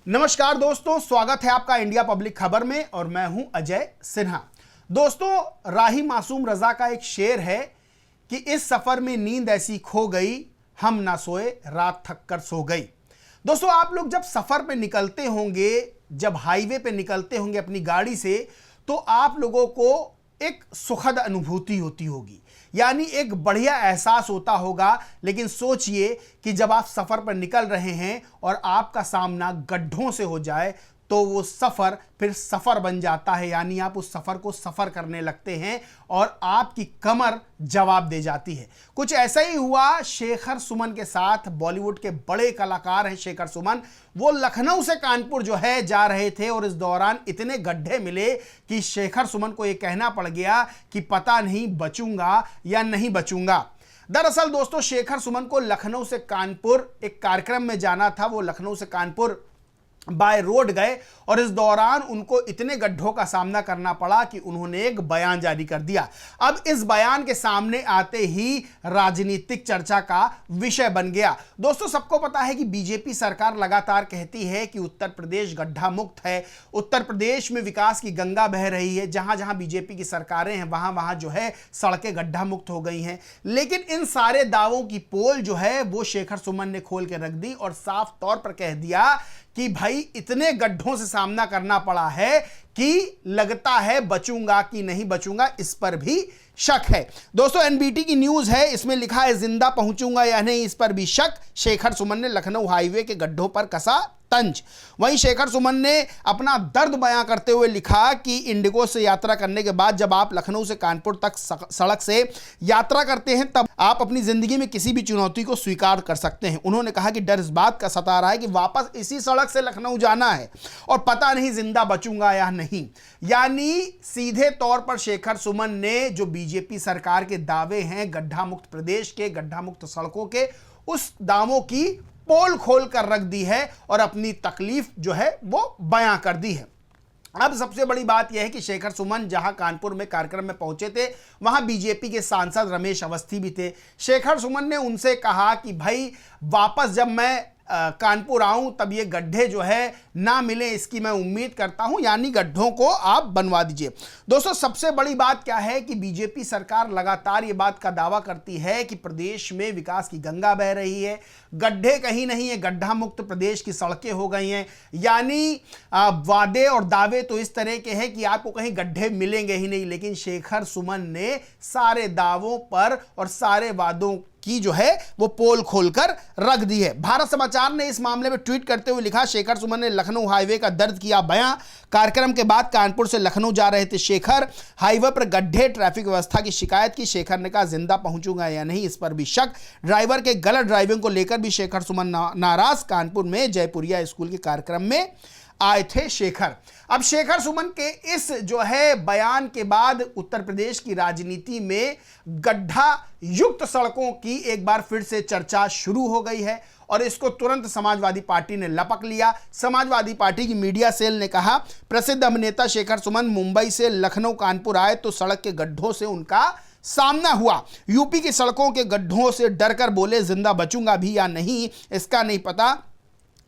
नमस्कार दोस्तों, स्वागत है आपका इंडिया पब्लिक खबर में और मैं हूं अजय सिन्हा। दोस्तों, राही मासूम रजा का एक शेर है कि इस सफर में नींद ऐसी खो गई, हम ना सोए रात थक कर सो गई। दोस्तों, आप लोग जब सफर पे निकलते होंगे, जब हाईवे पे निकलते होंगे अपनी गाड़ी से, तो आप लोगों को एक सुखद अनुभूति होती होगी, यानी एक बढ़िया एहसास होता होगा। लेकिन सोचिए कि जब आप सफर पर निकल रहे हैं और आपका सामना गड्ढों से हो जाए तो वो सफर फिर सफर बन जाता है, यानी आप उस सफर को सफर करने लगते हैं और आपकी कमर जवाब दे जाती है। कुछ ऐसा ही हुआ शेखर सुमन के साथ। बॉलीवुड के बड़े कलाकार हैं शेखर सुमन। वो लखनऊ से कानपुर जो है जा रहे थे और इस दौरान इतने गड्ढे मिले कि शेखर सुमन को यह कहना पड़ गया कि पता नहीं बचूंगा या नहीं बचूंगा। दरअसल दोस्तों, शेखर सुमन को लखनऊ से कानपुर एक कार्यक्रम में जाना था। वो लखनऊ से कानपुर बाय रोड गए और इस दौरान उनको इतने गड्ढों का सामना करना पड़ा कि उन्होंने एक बयान जारी कर दिया। अब इस बयान के सामने आते ही राजनीतिक चर्चा का विषय बन गया। दोस्तों, सबको पता है कि बीजेपी सरकार लगातार कहती है कि उत्तर प्रदेश गड्ढा मुक्त है, उत्तर प्रदेश में विकास की गंगा बह रही है, जहां जहां बीजेपी की सरकारें हैं वहां वहां जो है सड़कें गड्ढा मुक्त हो गई हैं। लेकिन इन सारे दावों की पोल जो है वो शेखर सुमन ने खोल के रख दी और साफ तौर पर कह दिया कि भाई इतने गड्ढों से सामना करना पड़ा है कि लगता है बचूंगा कि नहीं बचूंगा, इस पर भी शक है। दोस्तों, एनबीटी की न्यूज है, इसमें लिखा है जिंदा पहुंचूंगा या नहीं, इस पर भी शक। शेखर सुमन ने लखनऊ हाईवे के गड्ढों पर कसा तंज। वहीं शेखर सुमन ने अपना दर्द बयां करते हुए लिखा कि इंडिगो से यात्रा करने के बाद जब आप लखनऊ से कानपुर तक सड़क से यात्रा करते हैं तब आप अपनी जिंदगी में किसी भी चुनौती को स्वीकार कर सकते हैं। उन्होंने कहा कि डर इस बात का सता रहा है कि वापस इसी सड़क से लखनऊ जाना है और पता नहीं जिंदा बचूंगा या नहीं। यानी सीधे तौर पर शेखर सुमन ने जो बीजेपी सरकार के दावे हैं गड्ढा मुक्त प्रदेश के, गड्ढा मुक्त सड़कों के, उस दावों की पोल खोल कर रख दी है और अपनी तकलीफ जो है वो बयां कर दी है। अब सबसे बड़ी बात यह है कि शेखर सुमन जहां कानपुर में कार्यक्रम में पहुंचे थे वहां बीजेपी के सांसद रमेश अवस्थी भी थे। शेखर सुमन ने उनसे कहा कि भाई वापस जब मैं कानपुर आऊं तब ये गड्ढे जो है ना मिले, इसकी मैं उम्मीद करता हूं, यानी गड्ढों को आप बनवा दीजिए। दोस्तों, सबसे बड़ी बात क्या है कि बीजेपी सरकार लगातार ये बात का दावा करती है कि प्रदेश में विकास की गंगा बह रही है, गड्ढे कहीं नहीं है, गड्ढा मुक्त प्रदेश की सड़कें हो गई हैं। यानी वादे और दावे तो इस तरह के हैं कि आपको कहीं गड्ढे मिलेंगे ही नहीं, लेकिन शेखर सुमन ने सारे दावों पर और सारे वादों की जो है वो पोल खोलकर रख दी है। भारत समाचार ने इस मामले में ट्वीट करते हुए लिखा, शेखर सुमन ने लखनऊ हाईवे का दर्द किया बयां। कार्यक्रम के बाद कानपुर से लखनऊ जा रहे थे शेखर, हाईवे पर गड्ढे, ट्रैफिक व्यवस्था की शिकायत की। शेखर ने कहा जिंदा पहुंचूंगा या नहीं, इस पर भी शक। ड्राइवर के गलत ड्राइविंग को लेकर भी शेखर सुमन नाराज। कानपुर में जयपुरिया स्कूल के कार्यक्रम में आए थे शेखर। अब शेखर सुमन के इस जो है बयान के बाद उत्तर प्रदेश की राजनीति में गड्ढा युक्त सड़कों की एक बार फिर से चर्चा शुरू हो गई है और इसको तुरंत समाजवादी पार्टी ने लपक लिया। समाजवादी पार्टी की मीडिया सेल ने कहा, प्रसिद्ध अभिनेता शेखर सुमन मुंबई से लखनऊ कानपुर आए तो सड़क के गड्ढों से उनका सामना हुआ। यूपी की सड़कों के गड्ढों से डरकर बोले जिंदा बचूंगा भी या नहीं इसका नहीं पता।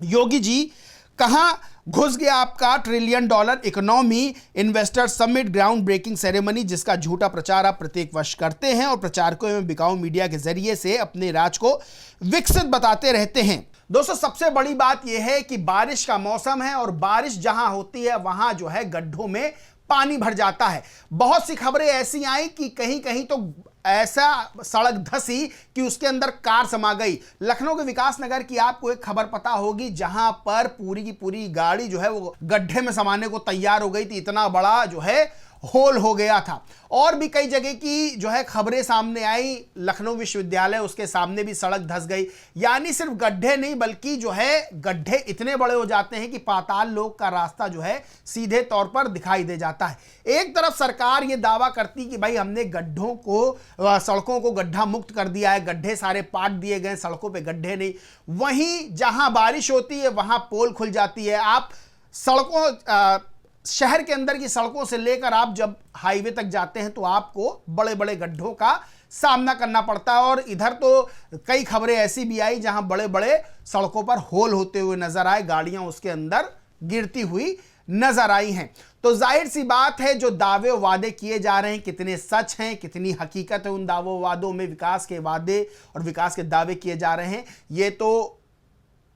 योगी जी कहां घुस गया आपका $1 trillion economy investor summit ground breaking ceremony, जिसका झूठा प्रचार आप प्रत्येक वर्ष करते हैं और प्रचारकों एवं बिकाऊ मीडिया के जरिए से अपने राज को विकसित बताते रहते हैं। दोस्तों, सबसे बड़ी बात यह है कि बारिश का मौसम है और बारिश जहां होती है वहां जो है गड्ढों में पानी भर जाता है। बहुत सी खबरें ऐसी आई कि कहीं कहीं तो ऐसा सड़क धसी कि उसके अंदर कार समा गई। लखनऊ के विकास नगर की आपको एक खबर पता होगी जहां पर पूरी की पूरी गाड़ी जो है वो गड्ढे में समाने को तैयार हो गई थी, इतना बड़ा जो है होल हो गया था। और भी कई जगह की जो है खबरें सामने आई, लखनऊ विश्वविद्यालय उसके सामने भी सड़क धंस गई। यानी सिर्फ गड्ढे नहीं बल्कि जो है गड्ढे इतने बड़े हो जाते हैं कि पाताल लोक का रास्ता जो है सीधे तौर पर दिखाई दे जाता है। एक तरफ सरकार ये दावा करती कि भाई हमने गड्ढों को, सड़कों को गड्ढा मुक्त कर दिया है, गड्ढे सारे पाट दिए गए, सड़कों पे गड्ढे नहीं। वहीं जहां बारिश होती है वहां पोल खुल जाती है। आप सड़कों शहर के अंदर की सड़कों से लेकर आप जब हाईवे तक जाते हैं तो आपको बड़े बड़े गड्ढों का सामना करना पड़ता है। और इधर तो कई खबरें ऐसी भी आई जहां बड़े बड़े सड़कों पर होल होते हुए नजर आए, गाड़ियां उसके अंदर गिरती हुई नजर आई हैं। तो जाहिर सी बात है, जो दावे वादे किए जा रहे हैं कितने सच हैं, कितनी हकीकत है उन दावों वादों में, विकास के वादे और विकास के दावे किए जा रहे हैं, ये तो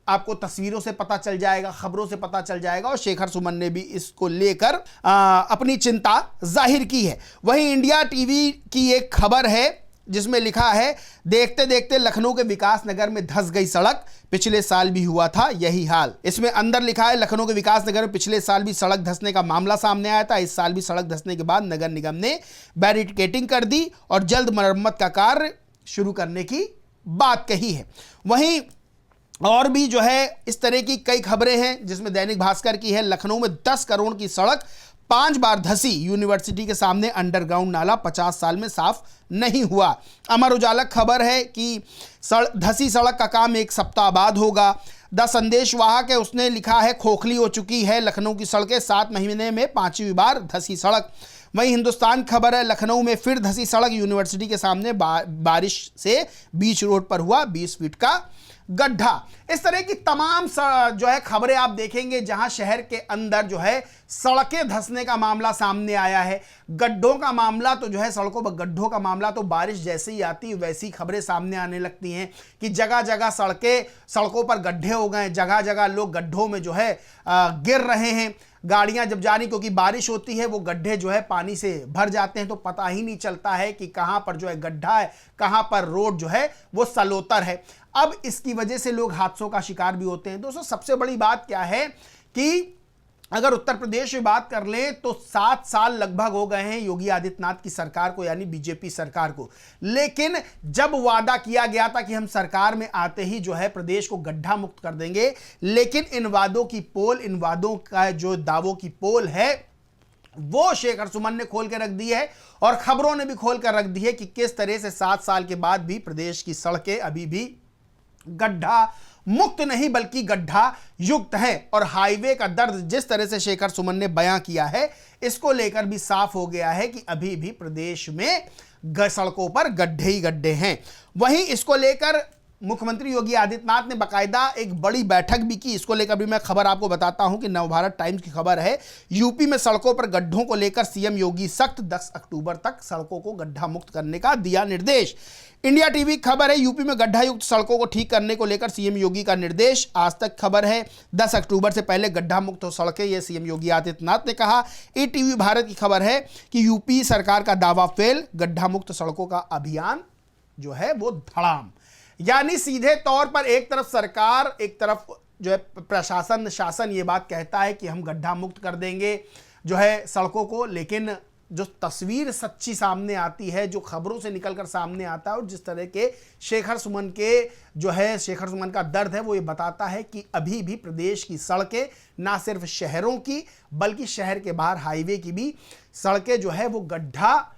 आपको तस्वीरों से पता चल जाएगा, खबरों से पता चल जाएगा। और शेखर सुमन ने भी इसको लेकर अपनी चिंता जाहिर की है। वहीं इंडिया टीवी की एक खबर है जिसमें लिखा है, देखते देखते लखनऊ के विकास नगर में धंस गई सड़क, पिछले साल भी हुआ था यही हाल। इसमें अंदर लिखा है, लखनऊ के विकास नगर में पिछले साल भी सड़क धंसने का मामला सामने आया था। इस साल भी सड़क धंसने के बाद नगर निगम ने बैरिकेडिंग कर दी और जल्द मरम्मत का कार्य शुरू करने की बात कही है। वहीं और भी जो है इस तरह की कई खबरें हैं, जिसमें दैनिक भास्कर की है, लखनऊ में 10 करोड़ की सड़क 5 बार धंसी, यूनिवर्सिटी के सामने अंडरग्राउंड नाला 50 साल में साफ नहीं हुआ। अमर उजाला खबर है कि धंसी सड़क का काम 1 सप्ताह बाद होगा। द संदेश वाहक है, उसने लिखा है, खोखली हो चुकी है लखनऊ की सड़कें, 7 महीने में 5वीं बार धंसी सड़क। वहीं हिंदुस्तान खबर है, लखनऊ में फिर धंसी सड़क, यूनिवर्सिटी के सामने बारिश से बीच रोड पर हुआ 20 फीट का गड्ढा। इस तरह की तमाम जो है खबरें आप देखेंगे जहां शहर के अंदर जो है सड़कें धंसने का मामला सामने आया है। गड्ढों का मामला तो जो है, सड़कों पर गड्ढों का मामला तो बारिश जैसे ही आती है वैसी खबरें सामने आने लगती हैं कि जगह जगह सड़कों पर गड्ढे हो गए, जगह जगह लोग गड्ढों में जो है गिर रहे हैं। गाड़ियां जब जानी, क्योंकि बारिश होती है, वो गड्ढे जो है पानी से भर जाते हैं, तो पता ही नहीं चलता है कि कहां पर जो है गड्ढा है, कहां पर रोड जो है वो सलोतर है। अब इसकी वजह से लोग हादसों का शिकार भी होते हैं। दोस्तों, सबसे बड़ी बात क्या है कि अगर उत्तर प्रदेश में बात कर लें तो 7 साल लगभग हो गए हैं योगी आदित्यनाथ की सरकार को, यानी बीजेपी सरकार को। लेकिन जब वादा किया गया था कि हम सरकार में आते ही जो है प्रदेश को गड्ढा मुक्त कर देंगे, लेकिन इन वादों की पोल, इन वादों का जो दावों की पोल है वो शेखर सुमन ने खोल के रख दी है और खबरों ने भी खोल कर रख दी है कि किस तरह से 7 साल के बाद भी प्रदेश की सड़कें अभी भी गड्ढा मुक्त नहीं बल्कि गड्ढा युक्त है। और हाईवे का दर्द जिस तरह से शेखर सुमन ने बयां किया है, इसको लेकर भी साफ हो गया है कि अभी भी प्रदेश में सड़कों पर गड्ढे ही गड्ढे हैं। वहीं इसको लेकर मुख्यमंत्री योगी आदित्यनाथ ने बाकायदा एक बड़ी बैठक भी की। इसको लेकर भी मैं खबर आपको बताता हूं कि नवभारत टाइम्स की खबर है, यूपी में सड़कों पर गड्ढों को लेकर सीएम योगी सख्त, 10 अक्टूबर तक सड़कों को गड्ढा मुक्त करने का दिया निर्देश। इंडिया टीवी खबर है, यूपी में गड्ढा युक्त सड़कों को ठीक करने को लेकर सीएम योगी का निर्देश। आज तक खबर है, 10 अक्टूबर से पहले गड्ढा मुक्त हो सड़कें, यह सीएम योगी आदित्यनाथ ने कहा। ईटीवी भारत की खबर है कि यूपी सरकार का दावा फेल, गड्ढा मुक्त सड़कों का अभियान जो है वो धड़ाम। यानी सीधे तौर पर एक तरफ सरकार, एक तरफ जो है प्रशासन, शासन ये बात कहता है कि हम गड्ढा मुक्त कर देंगे जो है सड़कों को, लेकिन जो तस्वीर सच्ची सामने आती है, जो खबरों से निकलकर सामने आता है और जिस तरह के शेखर सुमन का दर्द है, वो ये बताता है कि अभी भी प्रदेश की सड़कें ना सिर्फ शहरों की बल्कि शहर के बाहर हाईवे की भी सड़कें जो है वो गड्ढा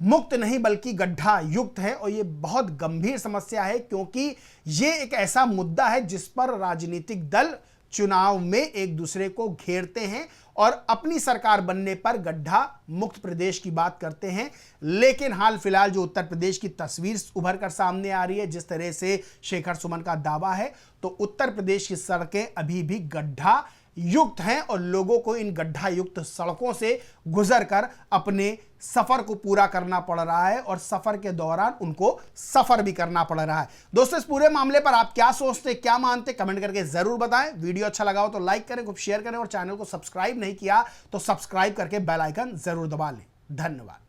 मुक्त नहीं बल्कि गड्ढा युक्त है। और ये बहुत गंभीर समस्या है, क्योंकि ये एक ऐसा मुद्दा है जिस पर राजनीतिक दल चुनाव में एक दूसरे को घेरते हैं और अपनी सरकार बनने पर गड्ढा मुक्त प्रदेश की बात करते हैं। लेकिन हाल फिलहाल जो उत्तर प्रदेश की तस्वीर उभर कर सामने आ रही है, जिस तरह से शेखर सुमन का दावा है, तो उत्तर प्रदेश की सड़कें अभी भी गड्ढा युक्त हैं और लोगों को इन गड्ढा युक्त सड़कों से गुजरकर अपने सफर को पूरा करना पड़ रहा है और सफर के दौरान उनको सफर भी करना पड़ रहा है। दोस्तों, इस पूरे मामले पर आप क्या सोचते, क्या मानते, कमेंट करके जरूर बताएं। वीडियो अच्छा लगा हो तो लाइक करें, खूब शेयर करें और चैनल को सब्सक्राइब नहीं किया तो सब्सक्राइब करके बेल आइकन जरूर दबा लें। धन्यवाद।